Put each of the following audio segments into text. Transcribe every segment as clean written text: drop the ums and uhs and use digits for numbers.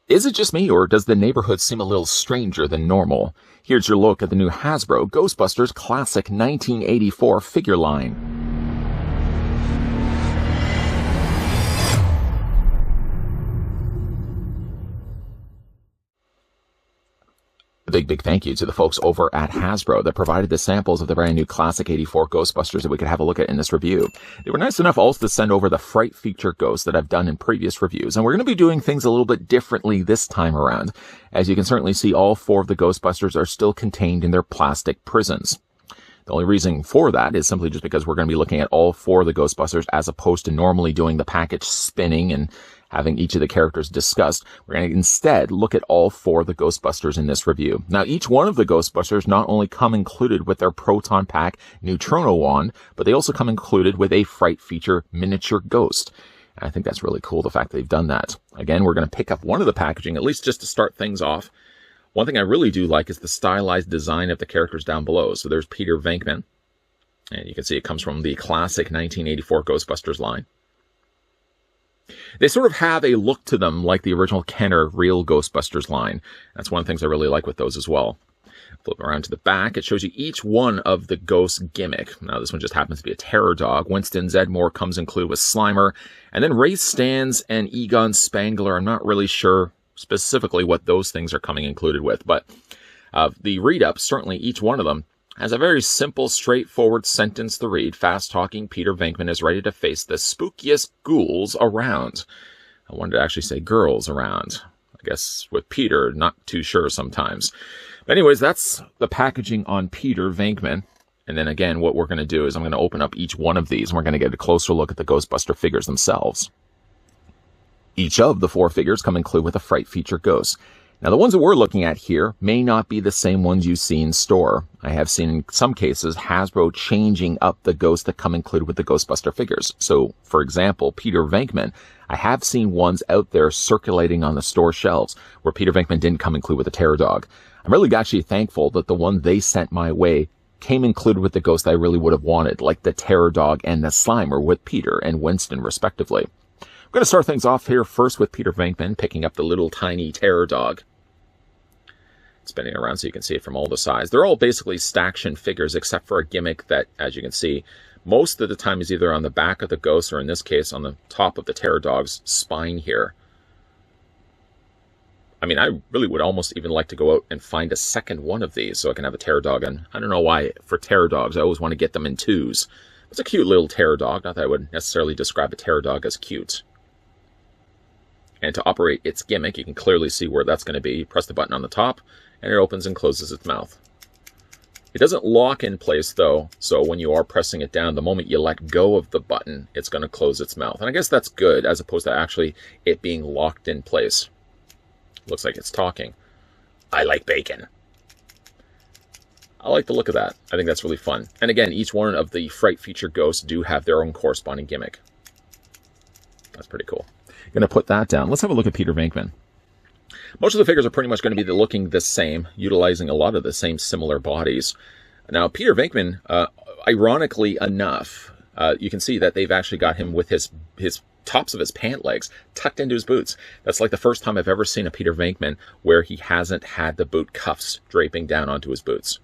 Is it just me, or does the neighborhood seem a little stranger than normal? Here's your look at the new Hasbro Ghostbusters Classic 1984 figure line. A big thank you to the folks over at Hasbro that provided the samples of the brand new Classic 84 Ghostbusters that we could have a look at in this review. They were nice enough also to send over the Fright Feature Ghost that I've done in previous reviews, and we're going to be doing things a little bit differently this time around. As you can certainly see, all four of the Ghostbusters are still contained in their plastic prisons. The only reason for that is simply just because we're going to be looking at all four of the Ghostbusters as opposed to normally doing the package spinning and having each of the characters discussed. We're going to instead look at all four of the Ghostbusters in this review. Now, each one of the Ghostbusters not only come included with their Proton Pack Neutrino Wand, but they also come included with a Fright Feature miniature ghost. And I think that's really cool, the fact that they've done that. Again, we're going to pick up one of the packaging, at least just to start things off. One thing I really do like is the stylized design of the characters down below. So there's Peter Venkman, and you can see it comes from the classic 1984 Ghostbusters line. They sort of have a look to them like the original Kenner Real Ghostbusters line. That's one of the things I really like with those as well. Flip around to the back, it shows you each one of the ghost gimmick. Now this one just happens to be a terror dog. Winston Zedmore comes included with Slimer, and then Ray Stans and Egon Spangler. I'm not really sure specifically what those things are coming included with, but the read-up, certainly each one of them, has a very simple, straightforward sentence to read. Fast-talking Peter Venkman is ready to face the spookiest ghouls around. I wanted to actually say girls around. I guess with Peter, not too sure sometimes. But anyways, that's the packaging on Peter Venkman. And then again, what we're going to do is I'm going to open up each one of these, and we're going to get a closer look at the Ghostbuster figures themselves. Each of the four figures come included with a Fright Feature Ghost. Now, the ones that we're looking at here may not be the same ones you see in store. I have seen in some cases Hasbro changing up the ghosts that come included with the Ghostbuster figures. So, for example, Peter Venkman, I have seen ones out there circulating on the store shelves where Peter Venkman didn't come included with a terror dog. I'm really actually thankful that the one they sent my way came included with the ghost I really would have wanted, like the terror dog and the Slimer with Peter and Winston, respectively. I'm going to start things off here first with Peter Venkman picking up the little tiny terror dog. Spinning around so you can see it from all the sides. They're all basically Staction figures except for a gimmick that, as you can see, most of the time is either on the back of the ghost or in this case on the top of the terror dog's spine here. I mean, I really would almost even like to go out and find a second one of these so I can have a terror dog. And I don't know why for terror dogs I always want to get them in twos. It's a cute little terror dog. Not that I would necessarily describe a terror dog as cute. And to operate its gimmick, you can clearly see where that's going to be. You press the button on the top, and it opens and closes its mouth. It doesn't lock in place, though, so when you are pressing it down, the moment you let go of the button, it's going to close its mouth. And I guess that's good, as opposed to actually it being locked in place. Looks like it's talking. I like bacon. I like the look of that. I think that's really fun. And again, each one of the Fright Feature ghosts do have their own corresponding gimmick. That's pretty cool. Going to put that down. Let's have a look at Peter Venkman. Most of the figures are pretty much going to be looking the same, utilizing a lot of the same similar bodies. Now, Peter Venkman, ironically enough, you can see that they've actually got him with his tops of his pant legs tucked into his boots. That's like the first time I've ever seen a Peter Venkman where he hasn't had the boot cuffs draping down onto his boots.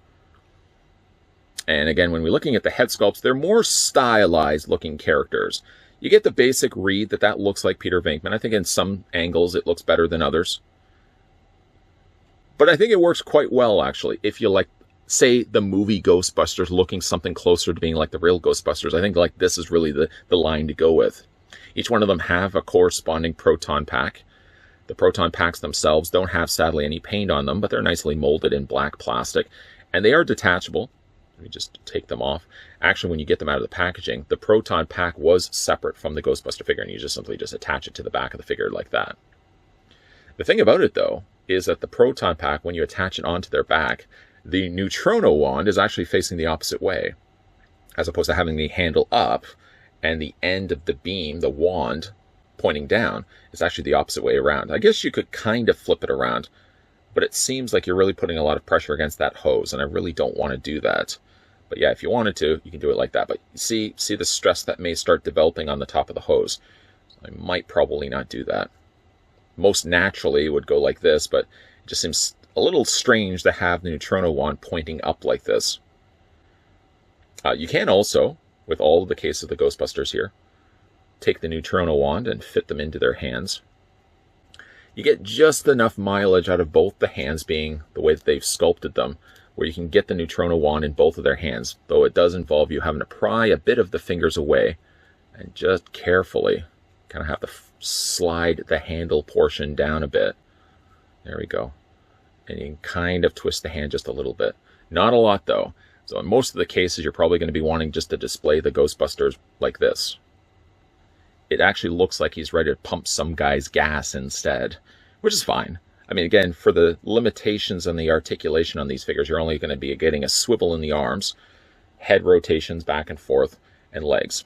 And again, when we're looking at the head sculpts, they're more stylized looking characters. You get the basic read that looks like Peter Venkman. I think in some angles it looks better than others. But I think it works quite well, actually, if you like, say, the movie Ghostbusters looking something closer to being like the real Ghostbusters. I think like this is really the line to go with. Each one of them have a corresponding proton pack. The proton packs themselves don't have, sadly, any paint on them, but they're nicely molded in black plastic. And they are detachable. Let me just take them off. Actually, when you get them out of the packaging, the proton pack was separate from the Ghostbuster figure, and you just simply attach it to the back of the figure like that. The thing about it, though, is that the proton pack, when you attach it onto their back, the Neutrino Wand is actually facing the opposite way, as opposed to having the handle up and the end of the beam, the wand, pointing down. It's actually the opposite way around. I guess you could kind of flip it around, but it seems like you're really putting a lot of pressure against that hose, and I really don't want to do that. But yeah, if you wanted to, you can do it like that. But see the stress that may start developing on the top of the hose. I might probably not do that. most naturally it would go like this, but it just seems a little strange to have the neutrino wand pointing up like this. You can also, with all of the case of the Ghostbusters here, take the neutrino wand and fit them into their hands. You get just enough mileage out of both the hands being the way that they've sculpted them, where you can get the neutrino wand in both of their hands, though it does involve you having to pry a bit of the fingers away and just carefully kind of have to slide the handle portion down a bit. There we go. And you can kind of twist the hand just a little bit. Not a lot, though. So in most of the cases, you're probably going to be wanting just to display the Ghostbusters like this. It actually looks like he's ready to pump some guy's gas instead, which is fine. I mean, again, for the limitations on the articulation on these figures, you're only going to be getting a swivel in the arms, head rotations back and forth, and legs.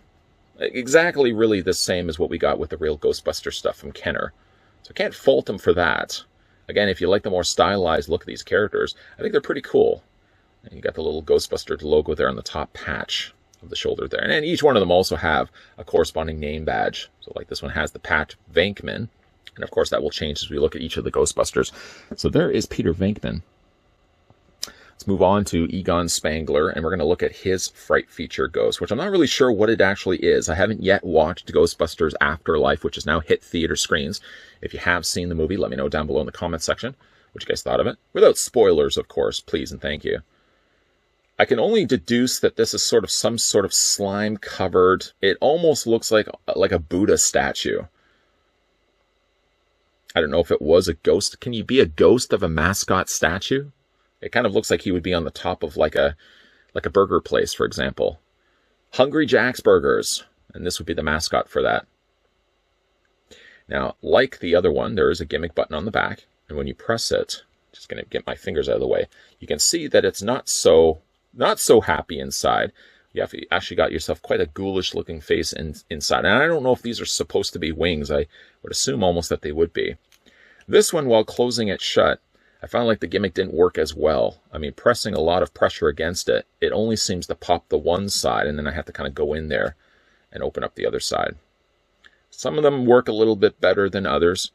Exactly really the same as what we got with the real Ghostbuster stuff from Kenner. So I can't fault him for that. Again, if you like the more stylized look of these characters, I think they're pretty cool. And you got the little Ghostbuster logo there on the top patch of the shoulder there. And each one of them also have a corresponding name badge. So like this one has the patch Venkman. And of course that will change as we look at each of the Ghostbusters. So there is Peter Venkman. Let's move on to Egon Spangler, and we're going to look at his Fright Feature Ghost, which I'm not really sure what it actually is. I haven't yet watched Ghostbusters Afterlife, which has now hit theater screens. If you have seen the movie, let me know down below in the comments section what you guys thought of it. Without spoilers, of course, please and thank you. I can only deduce that this is sort of some sort of slime-covered, it almost looks like a Buddha statue. I don't know if it was a ghost. Can you be a ghost of a mascot statue? It kind of looks like he would be on the top of like a burger place, for example. Hungry Jack's Burgers. And this would be the mascot for that. Now, like the other one, there is a gimmick button on the back. And when you press it, just going to get my fingers out of the way, you can see that it's not so happy inside. You have actually got yourself quite a ghoulish looking face inside. And I don't know if these are supposed to be wings. I would assume almost that they would be. This one, while closing it shut, I found like the gimmick didn't work as well. I mean, pressing a lot of pressure against it, it only seems to pop the one side, and then I have to kind of go in there and open up the other side. Some of them work a little bit better than others.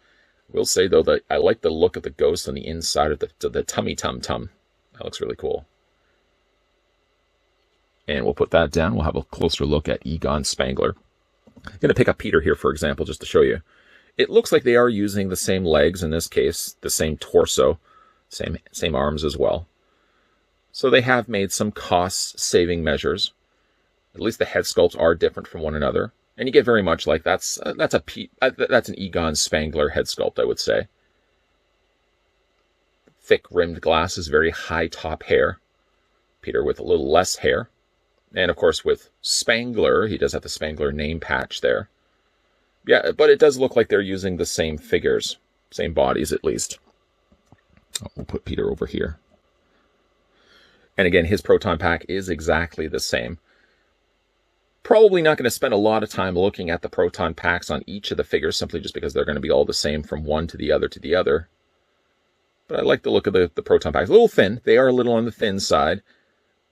I will say, though, that I like the look of the ghost on the inside of the tummy tum-tum. That looks really cool. And we'll put that down. We'll have a closer look at Egon Spangler. I'm going to pick up Peter here, for example, just to show you. It looks like they are using the same legs, in this case, the same torso, same arms as well. So they have made some cost-saving measures. At least the head sculpts are different from one another. And you get very much like that's an Egon Spangler head sculpt, I would say. Thick rimmed glasses, very high top hair. Peter with a little less hair. And of course with Spangler, he does have the Spangler name patch there. Yeah, but it does look like they're using the same figures, same bodies at least. We'll put Peter over here. And again, his proton pack is exactly the same. Probably not going to spend a lot of time looking at the proton packs on each of the figures, simply just because they're going to be all the same from one to the other to the other. But I like the look of the proton packs. A little thin. They are a little on the thin side,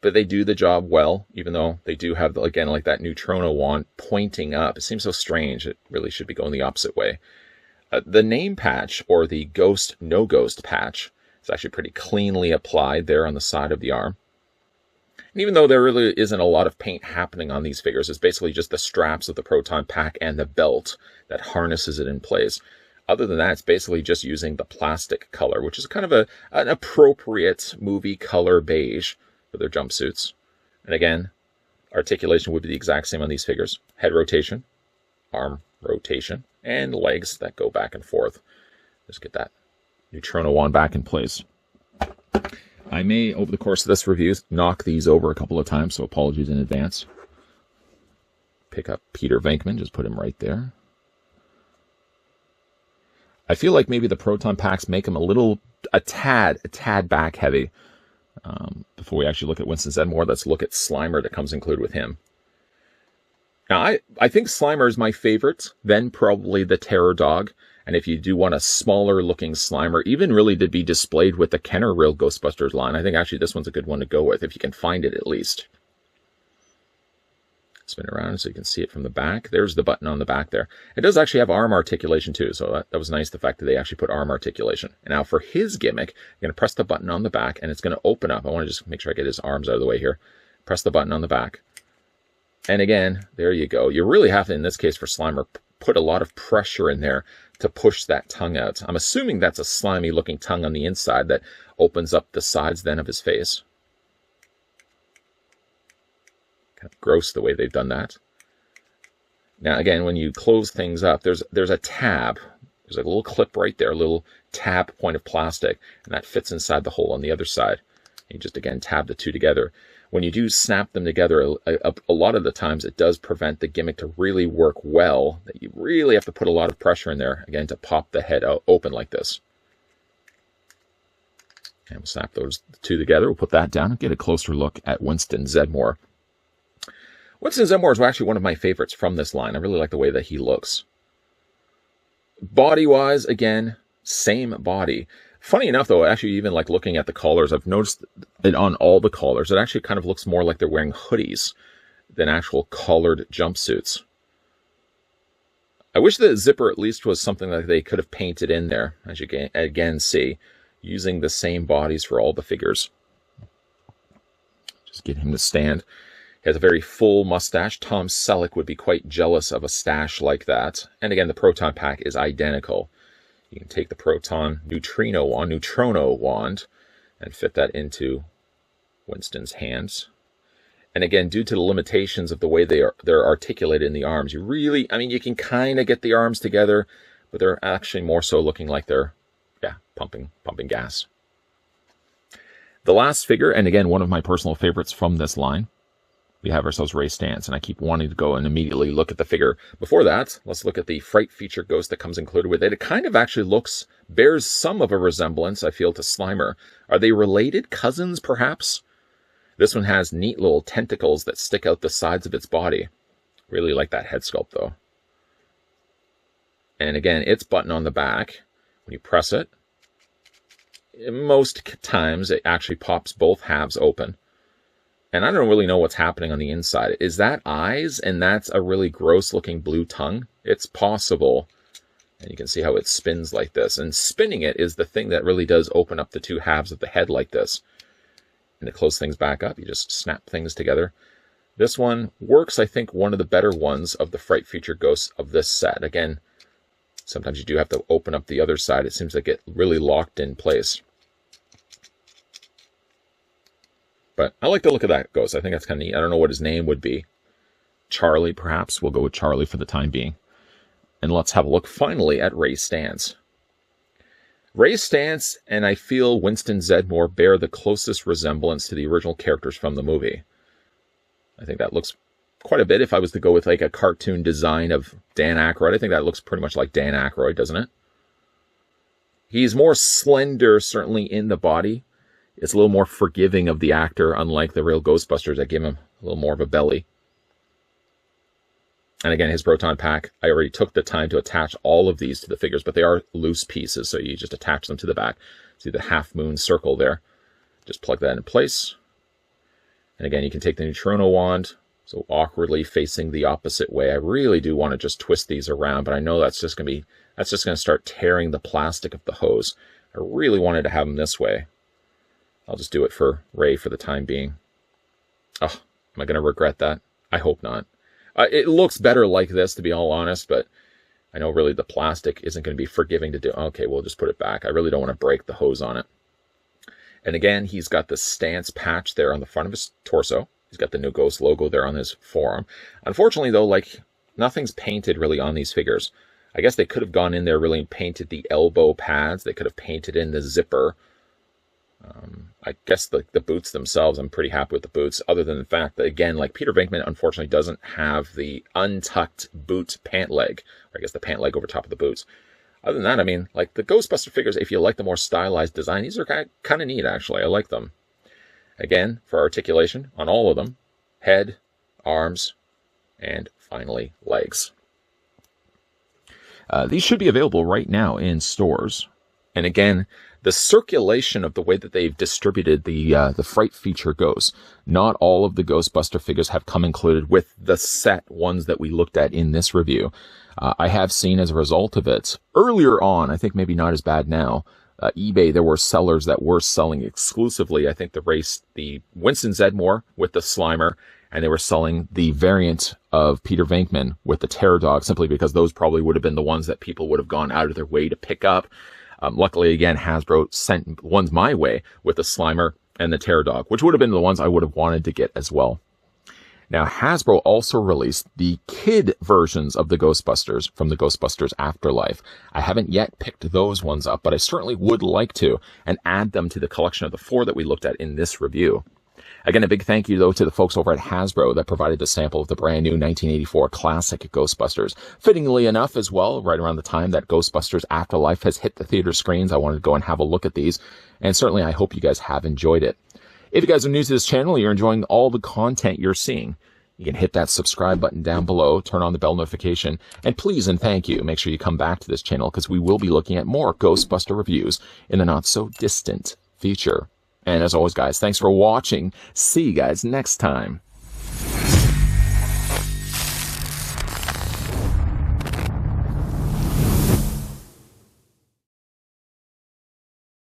but they do the job well, even though they do have, again, like that neutrino wand pointing up. It seems so strange. It really should be going the opposite way. The name patch, or the ghost, no ghost patch, is actually pretty cleanly applied there on the side of the arm. And even though there really isn't a lot of paint happening on these figures, it's basically just the straps of the proton pack and the belt that harnesses it in place. Other than that, it's basically just using the plastic color, which is kind of an appropriate movie color beige for their jumpsuits. And again, articulation would be the exact same on these figures. Head rotation, arm rotation, and legs that go back and forth. Just get that neutrino wand back in place. I may, over the course of this review, knock these over a couple of times, so apologies in advance. Pick up Peter Venkman, just put him right there. I feel like maybe the proton packs make him a tad back heavy. Before we actually look at Winston Zedmore, let's look at Slimer that comes included with him. Now, I think Slimer is my favorite, then probably the Terror Dog. And if you do want a smaller looking Slimer, even really to be displayed with the Kenner Real Ghostbusters line, I think actually this one's a good one to go with, if you can find it at least. Spin it around so you can see it from the back. There's the button on the back there. It does actually have arm articulation too, so that was nice, the fact that they actually put arm articulation. And now for his gimmick, I'm going to press the button on the back, and it's going to open up. I want to just make sure I get his arms out of the way here. Press the button on the back. And again, there you go. You really have to, in this case for Slimer, put a lot of pressure in there to push that tongue out. I'm assuming that's a slimy looking tongue on the inside that opens up the sides then of his face. Kind of gross the way they've done that. Now again, when you close things up, there's a tab. There's a little clip right there, a little tab point of plastic, and that fits inside the hole on the other side. You just again tab the two together. When you do snap them together, a lot of the times it does prevent the gimmick to really work well. That you really have to put a lot of pressure in there, again, to pop the head out, open like this. And we'll snap those two together. We'll put that down and get a closer look at Winston Zedmore. Winston Zedmore is actually one of my favorites from this line. I really like the way that he looks. Body-wise, again, same body. Funny enough, though, actually, even like looking at the collars, I've noticed it on all the collars. It actually kind of looks more like they're wearing hoodies than actual collared jumpsuits. I wish the zipper at least was something that they could have painted in there, as you can again see, using the same bodies for all the figures. Just get him to stand. He has a very full mustache. Tom Selleck would be quite jealous of a stash like that. And again, the proton pack is identical. You can take the proton neutrino wand and fit that into Winston's hands. And again, due to the limitations of the way they're articulated in the arms, you really, I mean, you can kind of get the arms together, but they're actually more so looking like they're, yeah, pumping gas. The last figure, and again, one of my personal favorites from this line, we have ourselves Ray Stantz, and I keep wanting to go and immediately look at the figure. Before that, let's look at the Fright feature ghost that comes included with it. It kind of actually bears some of a resemblance, I feel, to Slimer. Are they related? Cousins, perhaps? This one has neat little tentacles that stick out the sides of its body. Really like that head sculpt, though. And again, its button on the back, when you press it, most times it actually pops both halves open. And I don't really know what's happening on the inside. Is that eyes? And that's a really gross looking blue tongue? It's possible. And you can see how it spins like this. And spinning it is the thing that really does open up the two halves of the head like this. And to close things back up, you just snap things together. This one works, I think, one of the better ones of the Fright feature ghosts of this set. Again, sometimes you do have to open up the other side. It seems to get really locked in place. But I like the look of that ghost. I think that's kind of neat. I don't know what his name would be. Charlie, perhaps. We'll go with Charlie for the time being. And let's have a look finally at Ray Stantz. Ray Stantz and I feel Winston Zedmore bear the closest resemblance to the original characters from the movie. I think that looks quite a bit. If I was to go with like a cartoon design of Dan Aykroyd, I think that looks pretty much like Dan Aykroyd, doesn't it? He's more slender, certainly, in the body. It's a little more forgiving of the actor, unlike the real Ghostbusters that give him a little more of a belly. And again, his proton pack, I already took the time to attach all of these to the figures, but they are loose pieces, so you just attach them to the back. See the half moon circle there. Just plug that in place. And again, you can take the neutrino wand, so awkwardly facing the opposite way. I really do want to just twist these around, but I know that's just going to start tearing the plastic of the hose. I really wanted to have them this way. I'll just do it for Ray for the time being. Oh, am I going to regret that? I hope not. It looks better like this, to be all honest, but I know really the plastic isn't going to be forgiving to do. Okay, we'll just put it back. I really don't want to break the hose on it. And again, he's got the Stantz patch there on the front of his torso. He's got the New Ghost logo there on his forearm. Unfortunately, though, like, nothing's painted really on these figures. I guess they could have gone in there really and painted the elbow pads. They could have painted in the zipper. I guess the boots themselves, I'm pretty happy with the boots, other than the fact that, again, like Peter Venkman, unfortunately, doesn't have the untucked boot pant leg, or I guess the pant leg over top of the boots. Other than that, I mean, like the Ghostbuster figures, if you like the more stylized design, these are kind of neat, actually. I like them. Again, for articulation on all of them, head, arms, and finally, legs. These should be available right now in stores. And again, the circulation of the way that they've distributed the Fright feature goes. Not all of the Ghostbuster figures have come included with the set ones that we looked at in this review. I have seen as a result of it, earlier on, I think maybe not as bad now, eBay, there were sellers that were selling exclusively, I think, the Winston Zedmore with the Slimer, and they were selling the variant of Peter Venkman with the Terror Dog, simply because those probably would have been the ones that people would have gone out of their way to pick up. Luckily, again, Hasbro sent ones my way with the Slimer and the Terror Dog, which would have been the ones I would have wanted to get as well. Now, Hasbro also released the kid versions of the Ghostbusters from the Ghostbusters Afterlife. I haven't yet picked those ones up, but I certainly would like to, and add them to the collection of the 4 that we looked at in this review. Again, a big thank you, though, to the folks over at Hasbro that provided the sample of the brand new 1984 classic Ghostbusters. Fittingly enough, as well, right around the time that Ghostbusters Afterlife has hit the theater screens, I wanted to go and have a look at these, and certainly I hope you guys have enjoyed it. If you guys are new to this channel, you're enjoying all the content you're seeing, you can hit that subscribe button down below, turn on the bell notification, and please and thank you, make sure you come back to this channel because we will be looking at more Ghostbuster reviews in the not-so-distant future. And as always, guys, thanks for watching. See you guys next time.